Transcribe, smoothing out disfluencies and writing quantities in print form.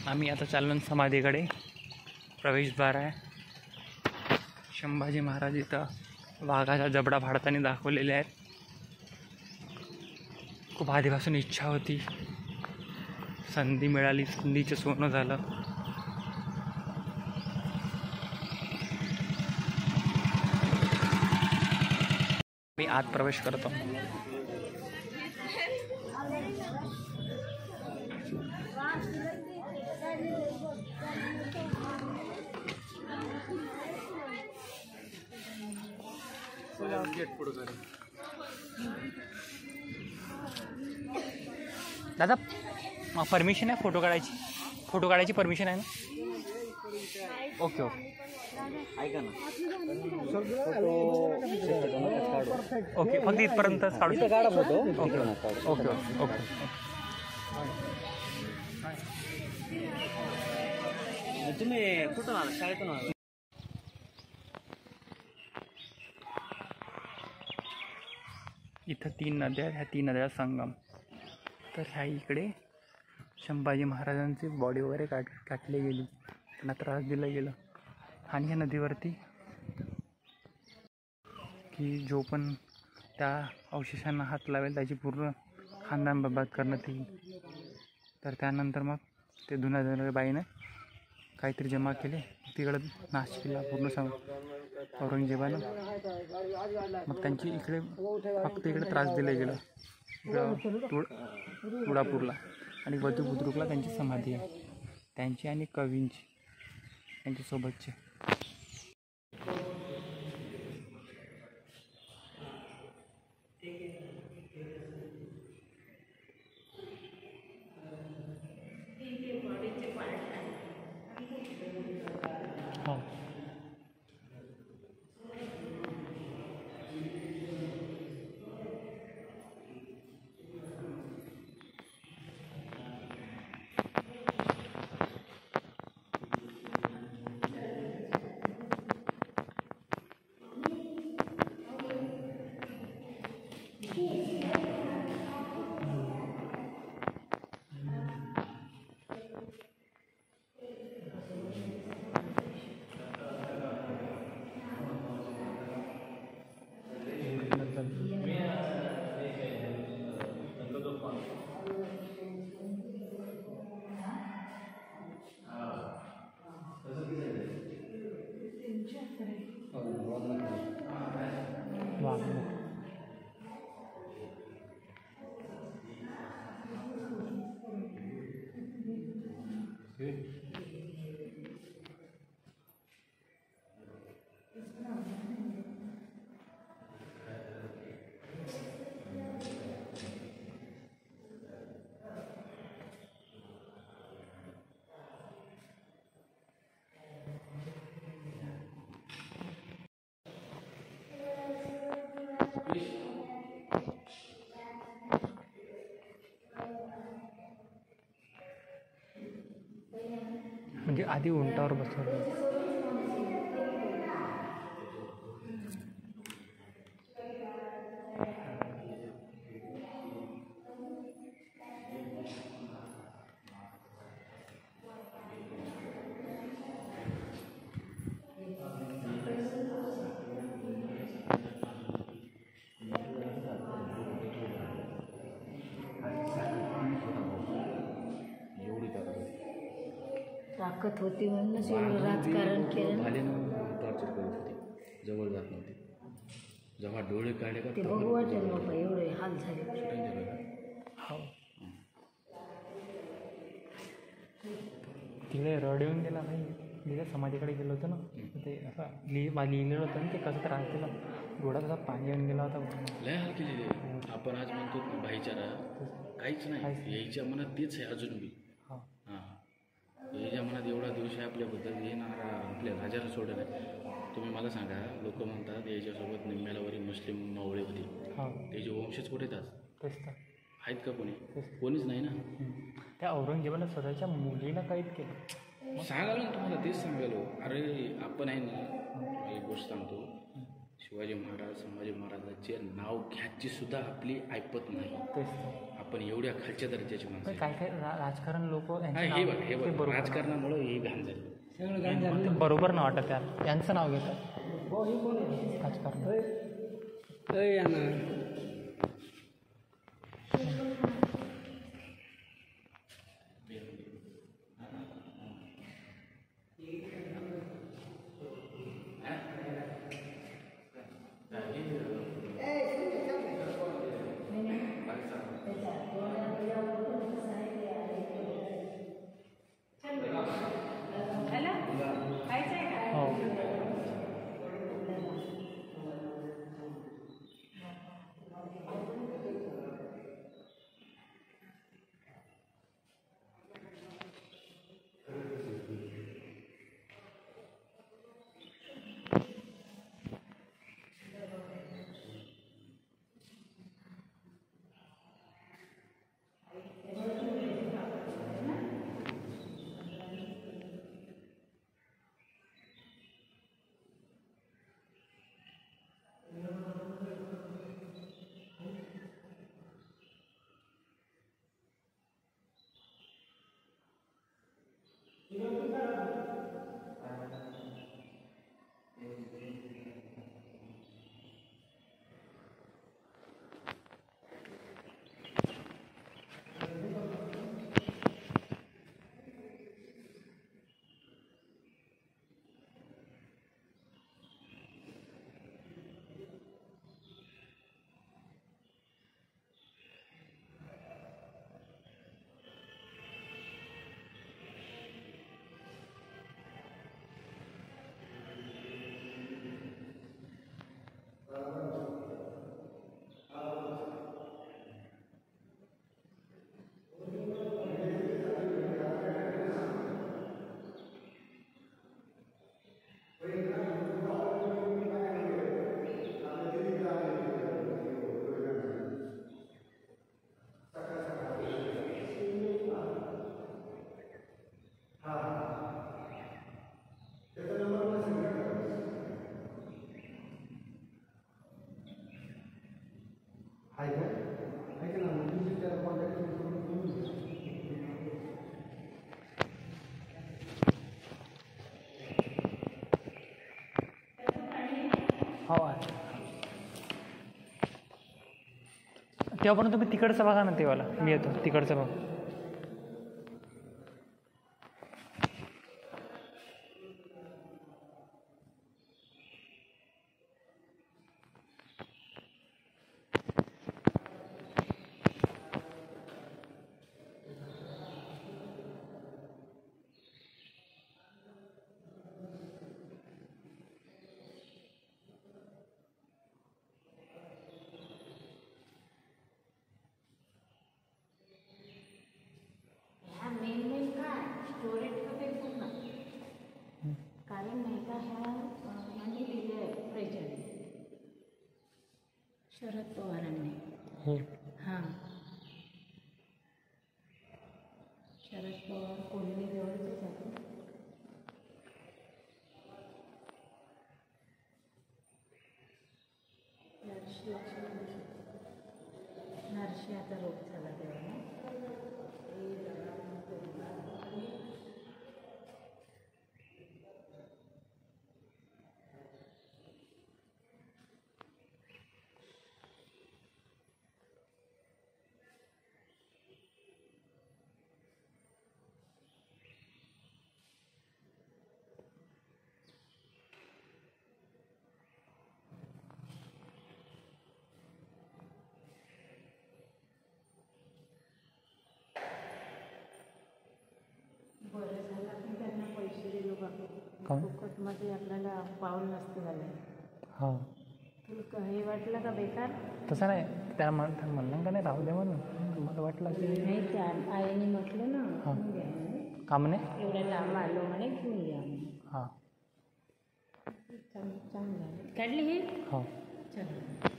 आम्ही आता चाललो समाधीकडे. प्रवेशद्वार आहे. संभाजी महाराज इथं वाघाचा जबडा फाडताना दाखवलेले आहेत. खूप आधीपासून इच्छा होती, संधी मिळाली, संधीचं सोनं झालं. मी आत प्रवेश करतो. दादा परमिशन आहे फोटो काढायची परमिशन आहे ना? Okay okay. ऐका ना, ओके फक्त इथपर्यंतच काढू photo. Okay okay okay okay. तुम्ही कुठून आला? शाळेतून आला? इथं 3 नद्या, ह्या 3 नद्या संगम. तर ह्या इकडे संभाजी महाराजांची बॉडी वगैरे काटली गेली, त्यांना त्रास दिला गेला. आणि ह्या नदीवरती की जो पण त्या अवशेषांना हात लावेल त्याची पूर्ण खानदान बर्बाद करण्यात येईल. तर त्यानंतर मग ते धुनाधुना बाईनं काहीतरी जमा केले, तिकडं नाश केला पूर्ण औरंगजेबानं. मग त्यांची इकडे फक्त इकडे त्रास दिला गेला तुळापूरला. आणि वधू बुद्रुकला त्यांची समाधी आहे, त्यांची आणि कवींची, त्यांच्यासोबतचे. हो. म्हणजे आधी उंटावर बसवलं. ताकद होती म्हणूनच एवढं राजकारण केलं. टॉर्चर करत होती, जवळ जात नव्हती. जेव्हा डोळे काढले का ते बघू वाटेल बाबा, एवढे हाल झाले. हो, तिकडे रड येऊन गेला भाई. तिथे समाधीकडे गेलो होतो ना, ते असं लिहिलेलं होतं ना, ते कसं त्रास दिला, डोळ्यात असा पाणी येऊन गेला होता. लय हाल केलेले. आपण आज म्हणतो भाईचारा, काहीच नाही. यायच्या मनात तेच आहे अजून बी. हां, याच्या मनात एवढा दोष आहे आपल्याबद्दल, येणारा आपल्या राजाला सोडत आहे. तुम्ही मला सांगा, लोक म्हणतात याच्यासोबत निम्म्यालावरी मुस्लिम मावळे होते, त्याचे वंशज कुठे येतात? आहेत का कोणी? कोणीच नाही ना. त्या औरंगजेबाला स्वतःच्या मुलीला कैद केलं. सांगालो ना तुम्हाला, तेच सांगालो. अरे आपण आहे ना, एक गोष्ट सांगतो, शिवाजी महाराज संभाजी महाराजांचे नाव घ्यायची सुद्धा आपली ऐपत नाही. पण एवढ्या खालच्या दर्जाची माणसं आहेत. काय काय राजकारण लोक हे बघ राजकारणामुळे हे घाण झाली. ते बरोबर ना वाटत यार यांचं नाव घेतात राजकारण. हो हो आहे. तेव्हापर्यंत तुम्ही तिकडचं बघा ना तेव्हाला मी येतो तिकडचं बघा. कारण नाही का ह्या यांनी दिले प्रेझेंट शरद पवारांनी. हां शरद पवार कोल्हे जवळचेच आहे. नरशियाचा रोग झाला तेव्हा. बरं झालं आपण त्यांना पैसे दिलो बाबा. फुकटमध्ये आपल्याला पाऊल नसतं झालं. हो तुला हे वाटलं का बेकार? तसं नाही त्याला म्हणलं का नाही राहू दे म्हणून मला वाटलं की नाही त्या आईने म्हटलं ना हां घेऊन घ्या म्हणे. का म्हणे एवढ्या लांब आलो म्हणे घेऊन घ्या म्हणे. हां चांगलं झालं. काढली हे हो चला.